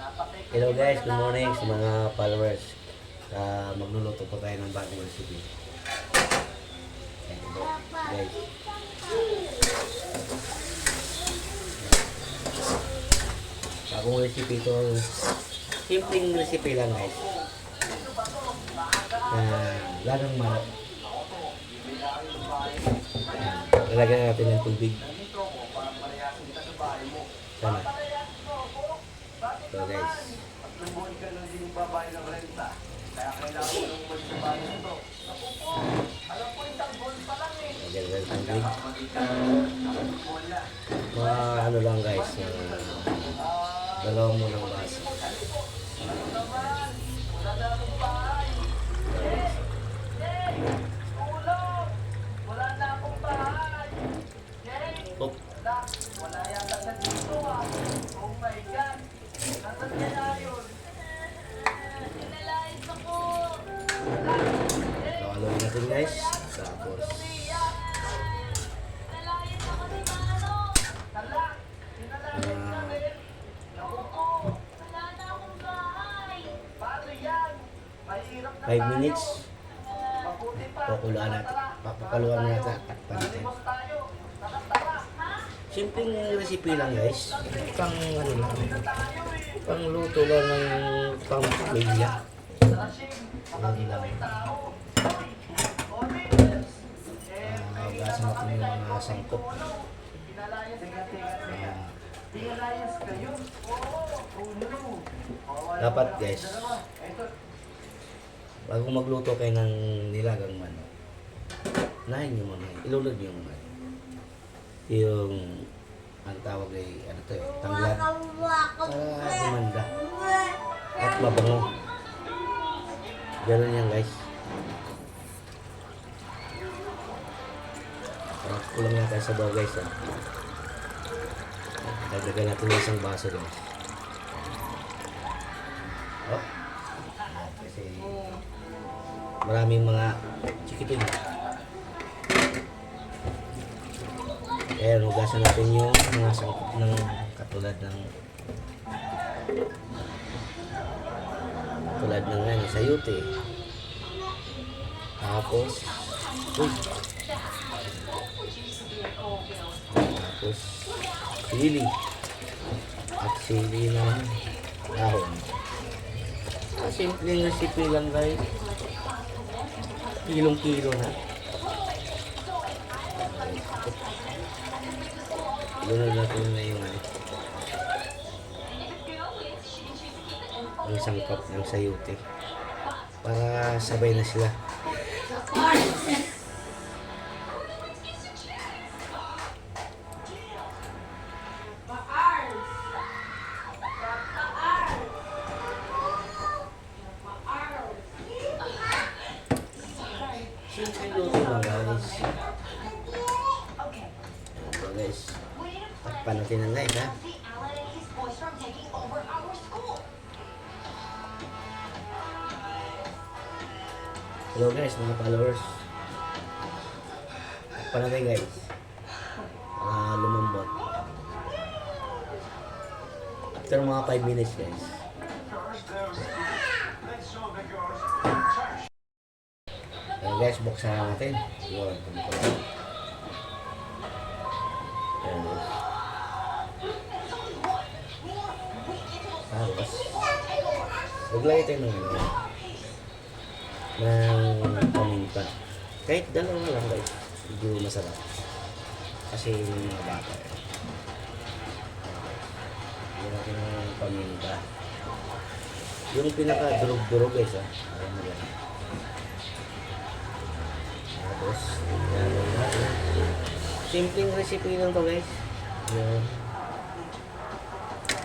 Hello guys, good morning sa mga followers. Magluluto po tayo ng bagong recipe. Guys. Bagong recipe ito. Simpleng recipe lang guys. Lagang manok. Lalagyan natin ng tubig. Sana. So guys. Lagyan ng tubig. Mga ano lang guys. Dalawang munang baso. Oop. Wala yata sa dito ah. Oh my God. Nasaan niya na yun? Sinalait ako. Halo-haloin natin guys. Tapos Sinalait ako ni Mano. Tala. Sinalait na rin. Naku. Wala na akong bahay. Paano yan? Mahirap na 5 minutes. Mabuti pa. Pakuluan natin. Papapaluan natin. Takpan natin. Malimos tayo. Tara. Simpleng recipe lang guys. Pang ano lang. Pang luto lang ng pamilya. Hindi lang. Hugasan natin yung mga sangkot. Dapat guys, bago magluto kayo ng nilagang manok, unahin nyo muna. Ilunod nyo muna. Yung ang tawag ay ano to eh, tanglad para gumanda at mabango. Ganun yan guys. Kulang na tayo sa baw guys ha. Dagdagan natin ng isang baso guys. Oh. Kasi maraming mga chikitin. Kaya hugasan natin yung mga sangkot ng katulad ng ano, sayote. Tapos sili at sili ng dahon. Simpleng recipe lang guys. Kilong-kilo na. Lunod natin na yung ang sangkap ng sayote para sabay na sila. Simple luto lang guys. So guys, takpan natin ang guys ha. Hello guys, mga followers. Takpan natin guys. Lumambot. After mga 5 minutes guys. Ayan guys, buksan natin. Yun, tumutulog. Ayan guys. Tapos, maglagay tayo ng paminta. Kahit dalawa lang guys, medyo masarap. Kasi yung mga bata. Lagyan natin ng paminta. Yung pinaka-durog-durog guys ha. Ayan mo yan. Tapos, yan natin. Simpleng recipe lang to guys. Yun.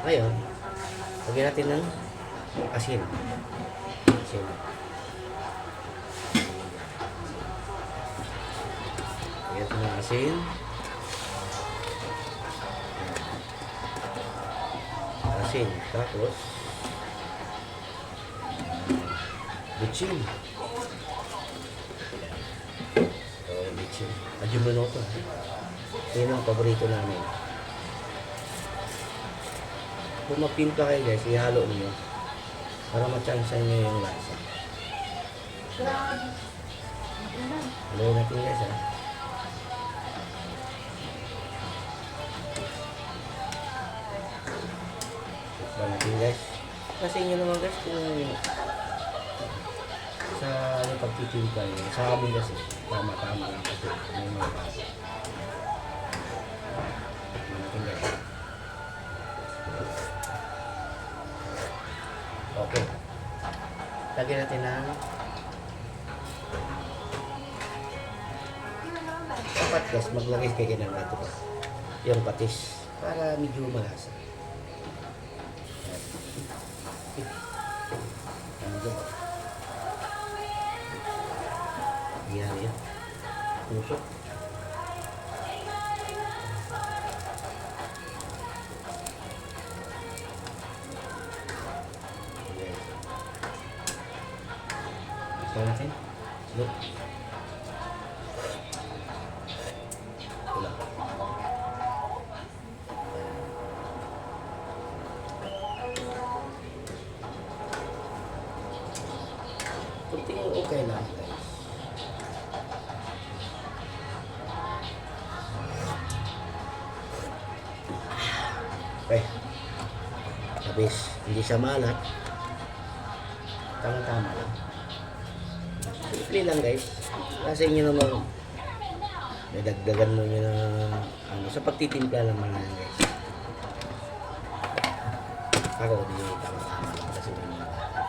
Ngayon, lagyan natin ng asin. Asin. Lagyan natin ng asin. Asin. Tapos, bitchin. Bitchin. Ajumanoto. Yan ang paborito namin. kung magtimpla kayo guys, ihalo niyo para ma-chansan niyo yung lasa. Grabe. Haloy natin guys ha. Tikman natin guys. Kasi inyo naman guys kung sa pagtitimpla niyo. Sa amin kasi, tama-tama lang kasi may mga basa. Tikman natin guys. Okay. Lagyan natin ng dapat guys, maglagay kayo ng gato pa. Yung patis. Para medyo malasa. Yan, yan. Tusok. Ito natin. Look. Wala. Kunting okay lang guys. Okay. Tapos, hindi siya malat. Tama-tama lang. Simple lang guys. Kasi inyo naman nadagdagan mo nyo na ano, sa pagtitimpla naman yan guys. Ako di tama-tama lang kasi may mga bata.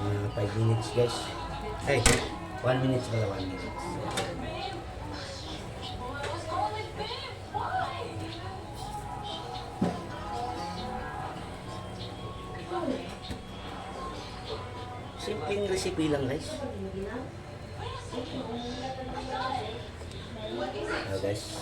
Mga 5 minutes guys. Ay, 1 minute pala, 1 minute. Simpleng recipe lang guys. Guys.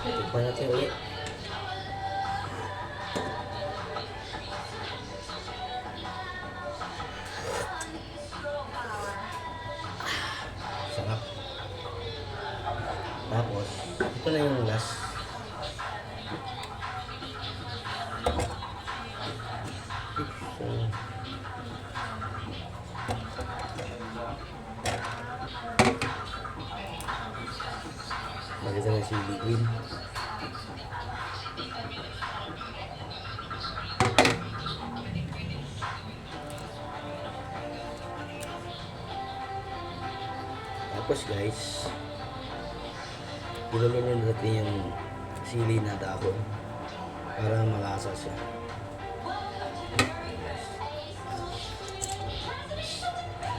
Tikman natin ulit. Sarap. Tapos, ito na yung last. Maganda na sili green. Tapos guys, ilulunin natin yung sili na dahon para malasa siya.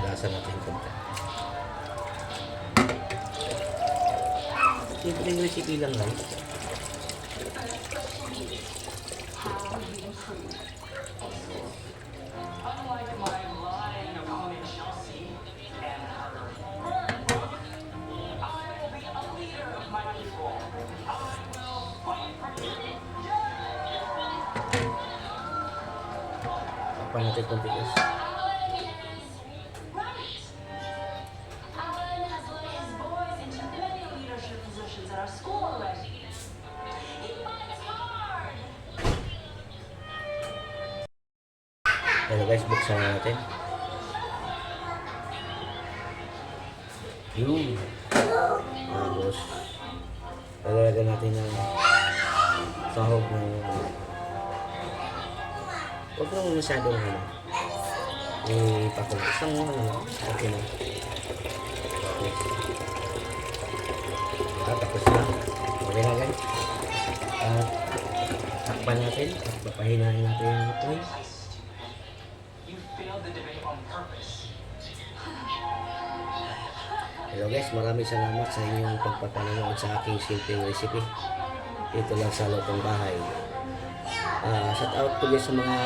Lasa natin konti. Simpleng recipe lang guys. Takpan natin konti guys. Hello guys, buksan na natin. Yun. Tapos, lalagyan natin ng sahog ng huwag naman masyadong ano. Ipakulit. Isang ano, okay na. Okay. Tapos na. Okay na guys. At takpan natin. At papahinahin natin yung ito. Hello guys, maraming salamat sa inyong pagpapanood sa aking simpleng recipe. Ito lang sa loob ng bahay. Shout out ko dyan sa mga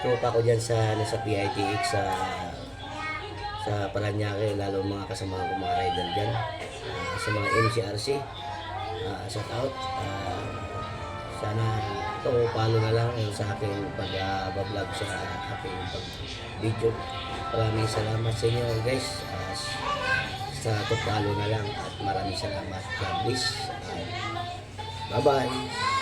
tropa ko dyan sa PITX sa Paranaque, lalo mga kasama ko mga rider dyan. Sa mga MCRC, shout out. Sana ito, follow na lang sa aking pag-vlog sa aking pag-video. Maraming salamat sa inyo guys. Sa follow na lang at maraming salamat. God bless. Bye bye.